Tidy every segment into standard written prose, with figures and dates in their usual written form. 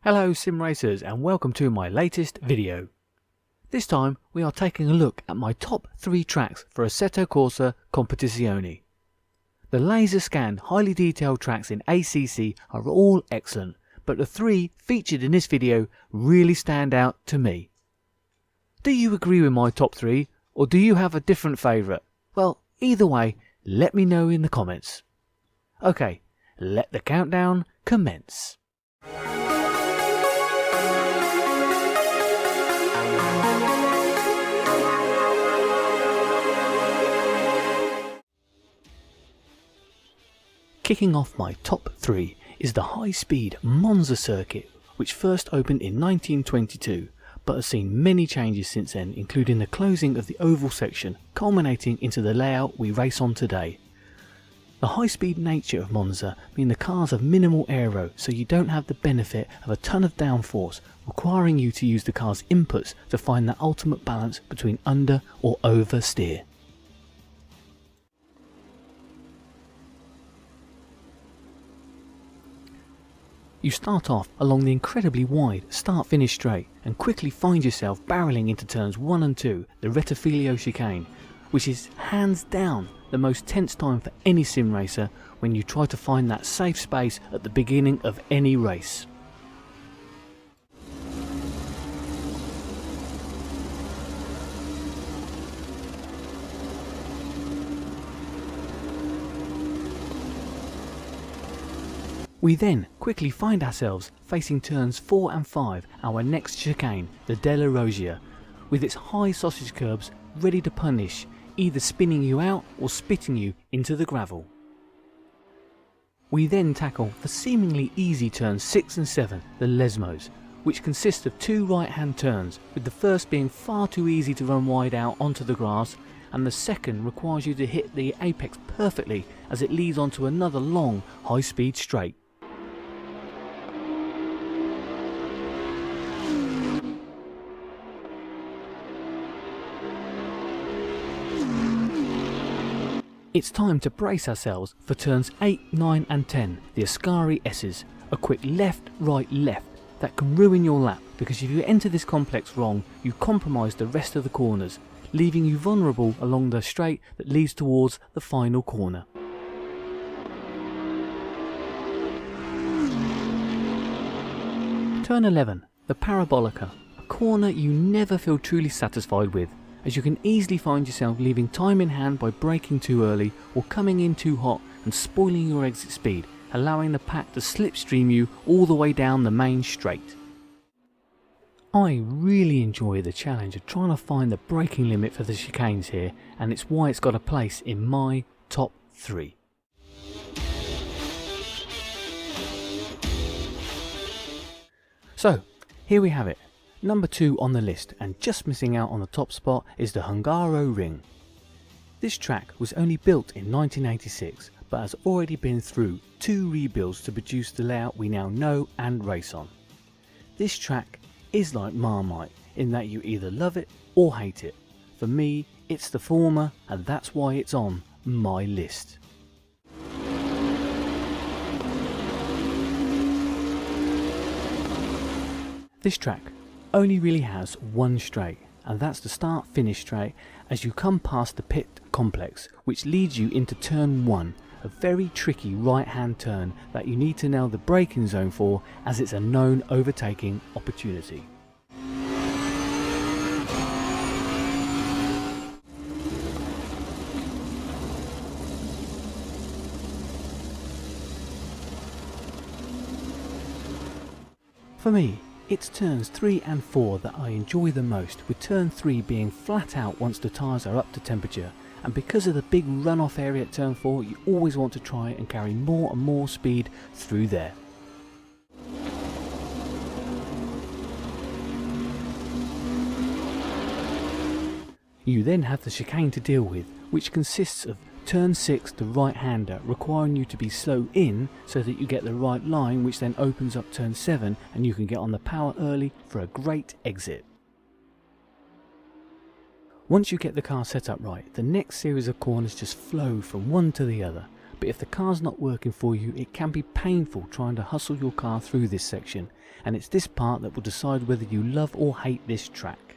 Hello Sim Racers and welcome to my latest video. This time we are taking a look at my top 3 tracks for Assetto Corsa Competizione. The laser scanned highly detailed tracks in ACC are all excellent, but the 3 featured in this video really stand out to me. Do you agree with my top 3 or do you have a different favourite? Well, either way, let me know in the comments. Okay, let the countdown commence. Kicking off my top 3 is the high-speed Monza circuit, which first opened in 1922, but has seen many changes since then, including the closing of the oval section, culminating into the layout we race on today. The high-speed nature of Monza means the cars have minimal aero, so you don't have the benefit of a ton of downforce, requiring you to use the car's inputs to find the ultimate balance between under or over steer. You start off along the incredibly wide start-finish straight and quickly find yourself barrelling into turns 1 and 2, the Rettifilo chicane, which is hands down the most tense time for any sim racer when you try to find that safe space at the beginning of any race. We then quickly find ourselves facing turns 4 and 5, our next chicane, the Della Roggia, with its high sausage curbs ready to punish, either spinning you out or spitting you into the gravel. We then tackle the seemingly easy turns 6 and 7, the Lesmos, which consist of 2 right-hand turns, with the first being far too easy to run wide out onto the grass, and the second requires you to hit the apex perfectly as it leads onto another long, high-speed straight. It's time to brace ourselves for turns 8, 9 and 10, the Ascari S's, a quick left, right, left that can ruin your lap, because if you enter this complex wrong, you compromise the rest of the corners, leaving you vulnerable along the straight that leads towards the final corner. Turn 11, the Parabolica, a corner you never feel truly satisfied with, as you can easily find yourself leaving time in hand by braking too early or coming in too hot and spoiling your exit speed, allowing the pack to slipstream you all the way down the main straight. I really enjoy the challenge of trying to find the braking limit for the chicanes here, and it's why it's got a place in my top 3. So, here we have it. Number 2 on the list, and just missing out on the top spot is the Hungaro Ring. This track was only built in 1986, but has already been through 2 rebuilds to produce the layout we now know and race on. This track is like Marmite in that you either love it or hate it. For me, it's the former, and that's why it's on my list. This track only really has one straight, and that's the start-finish straight as you come past the pit complex, which leads you into turn 1, a very tricky right-hand turn that you need to nail the braking zone for, as it's a known overtaking opportunity. For me, it's turns 3 and 4 that I enjoy the most, with turn 3 being flat out once the tyres are up to temperature, and because of the big runoff area at turn 4, you always want to try and carry more and more speed through there. You then have the chicane to deal with, which consists of turn 6, the right-hander, requiring you to be slow in so that you get the right line, which then opens up turn 7 and you can get on the power early for a great exit. Once you get the car set up right, the next series of corners just flow from one to the other, but if the car's not working for you, it can be painful trying to hustle your car through this section, and it's this part that will decide whether you love or hate this track.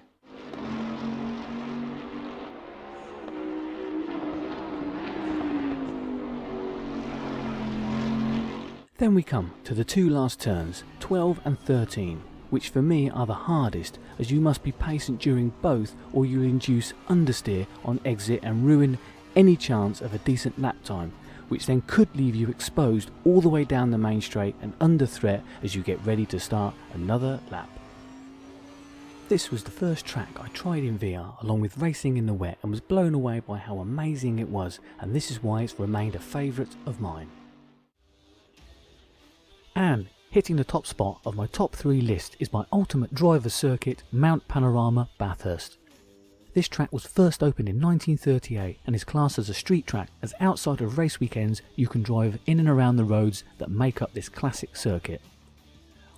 Then we come to the two last turns, 12 and 13, which for me are the hardest, as you must be patient during both or you'll induce understeer on exit and ruin any chance of a decent lap time, which then could leave you exposed all the way down the main straight and under threat as you get ready to start another lap. This was the first track I tried in VR along with racing in the wet, and was blown away by how amazing it was, and this is why it's remained a favourite of mine. And hitting the top spot of my top 3 list is my ultimate driver circuit, Mount Panorama, Bathurst. This track was first opened in 1938 and is classed as a street track, as outside of race weekends you can drive in and around the roads that make up this classic circuit.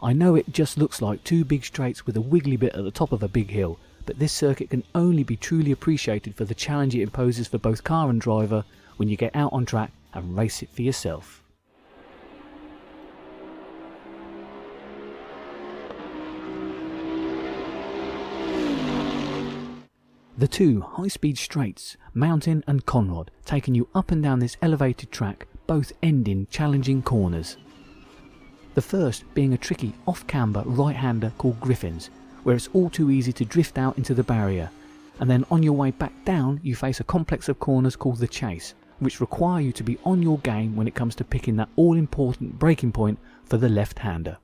I know it just looks like 2 big straights with a wiggly bit at the top of a big hill, but this circuit can only be truly appreciated for the challenge it imposes for both car and driver when you get out on track and race it for yourself. The 2 high-speed straights, Mountain and Conrod, taking you up and down this elevated track, both ending challenging corners. The first being a tricky off-camber right-hander called Griffins, where it's all too easy to drift out into the barrier, and then on your way back down you face a complex of corners called the Chase, which require you to be on your game when it comes to picking that all-important braking point for the left-hander.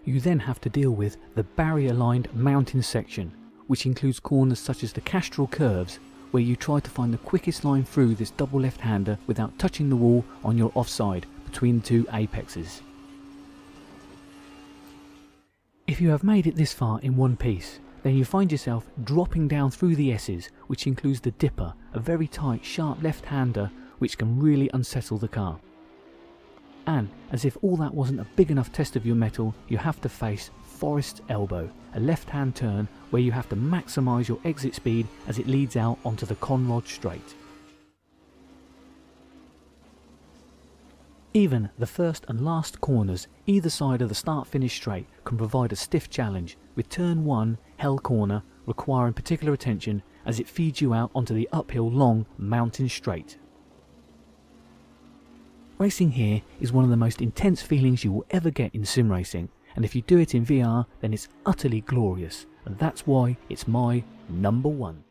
You then have to deal with the barrier-lined mountain section, which includes corners such as the Castrol curves, where you try to find the quickest line through this double left-hander without touching the wall on your offside between the 2 apexes. If you have made it this far in one piece, then you find yourself dropping down through the S's, which includes the Dipper, a very tight, sharp left-hander which can really unsettle the car. And, as if all that wasn't a big enough test of your mettle, you have to face Forest's Elbow, a left-hand turn where you have to maximise your exit speed as it leads out onto the Conrod Straight. Even the first and last corners either side of the start-finish straight can provide a stiff challenge, with turn 1, Hell Corner, requiring particular attention as it feeds you out onto the uphill long mountain straight. Racing here is one of the most intense feelings you will ever get in sim racing, and if you do it in VR then it's utterly glorious, and that's why it's my number 1.